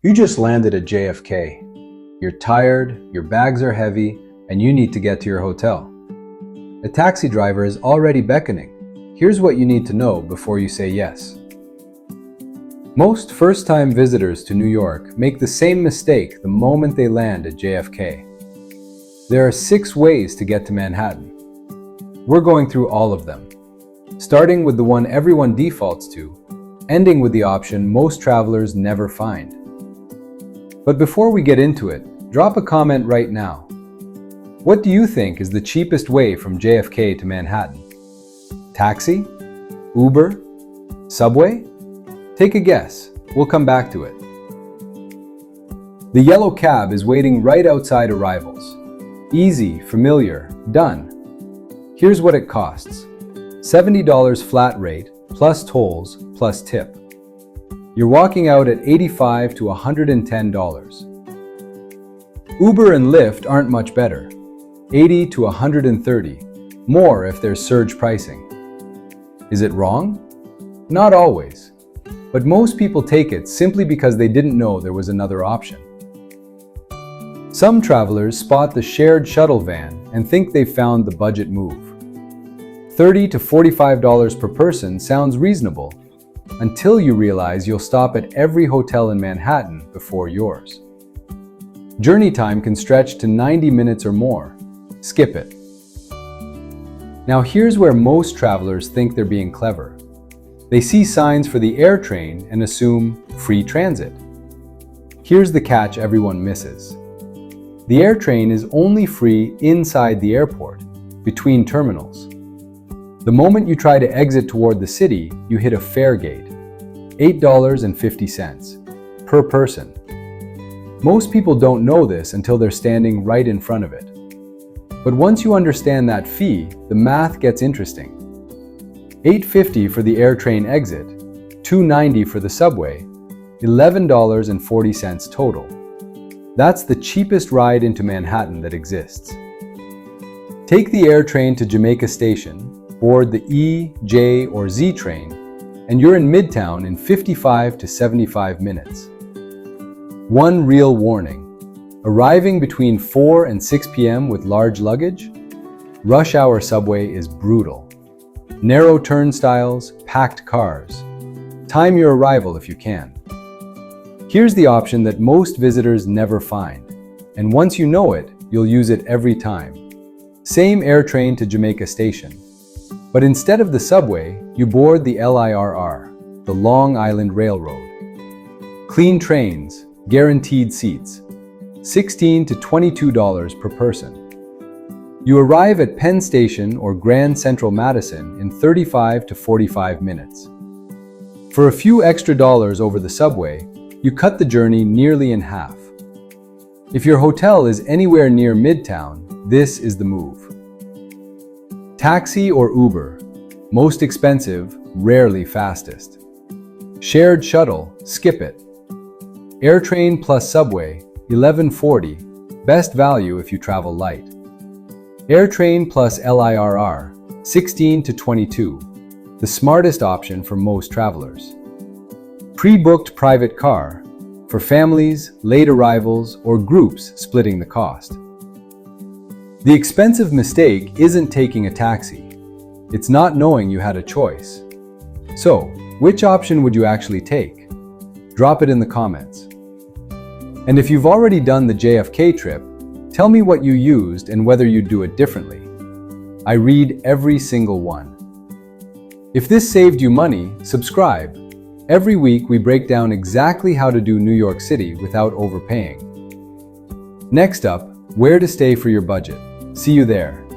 You just landed at JFK. You're tired, your bags are heavy, and you need to get to your hotel. A taxi driver is already beckoning. Here's what you need to know before you say yes. Most first-time visitors to New York make the same mistake the moment they land at JFK. There are 6 ways to get to Manhattan. We're going through all of them, starting with the one everyone defaults to, ending with the option most travelers never find. But before we get into it, drop a comment right now. What do you think is the cheapest way from JFK to Manhattan? Taxi? Uber? Subway? Take a guess. We'll come back to it. The yellow cab is waiting right outside arrivals. Easy, familiar, done. Here's what it costs. $70 flat rate, plus tolls, plus tip. You're walking out at $85 to $110. Uber and Lyft aren't much better. $80 to $130, more if there's surge pricing. Is it wrong? Not always, but most people take it simply because they didn't know there was another option. Some travelers spot the shared shuttle van and think they've found the budget move. $30 to $45 per person sounds reasonable, until you realize you'll stop at every hotel in Manhattan before yours. Journey time can stretch to 90 minutes or more. Skip it. Now here's where most travelers think they're being clever. They see signs for the AirTrain and assume free transit. Here's the catch everyone misses. The AirTrain is only free inside the airport, between terminals. The moment you try to exit toward the city, you hit a fare gate. $8.50 per person. Most people don't know this until they're standing right in front of it. But once you understand that fee, the math gets interesting. $8.50 for the AirTrain exit, $2.90 for the subway, $11.40 total. That's the cheapest ride into Manhattan that exists. Take the AirTrain to Jamaica Station, board the E, J, or Z train, and you're in Midtown in 55 to 75 minutes. One real warning. Arriving between 4 and 6 p.m. with large luggage? Rush hour subway is brutal. Narrow turnstiles, packed cars. Time your arrival if you can. Here's the option that most visitors never find, and once you know it, you'll use it every time. Same AirTrain to Jamaica Station. But instead of the subway, you board the LIRR, the Long Island Railroad. Clean trains, guaranteed seats, $16 to $22 per person. You arrive at Penn Station or Grand Central Madison in 35 to 45 minutes. For a few extra dollars over the subway, you cut the journey nearly in half. If your hotel is anywhere near Midtown, this is the move. Taxi or Uber, most expensive, rarely fastest. Shared shuttle, skip it. AirTrain plus subway, $11.40, best value if you travel light. AirTrain plus LIRR, $16 to $22, the smartest option for most travelers. Pre-booked private car, for families, late arrivals, or groups splitting the cost. The expensive mistake isn't taking a taxi. It's not knowing you had a choice. So, which option would you actually take? Drop it in the comments. And if you've already done the JFK trip, tell me what you used and whether you'd do it differently. I read every single one. If this saved you money, subscribe. Every week we break down exactly how to do New York City without overpaying. Next up, where to stay for your budget. See you there.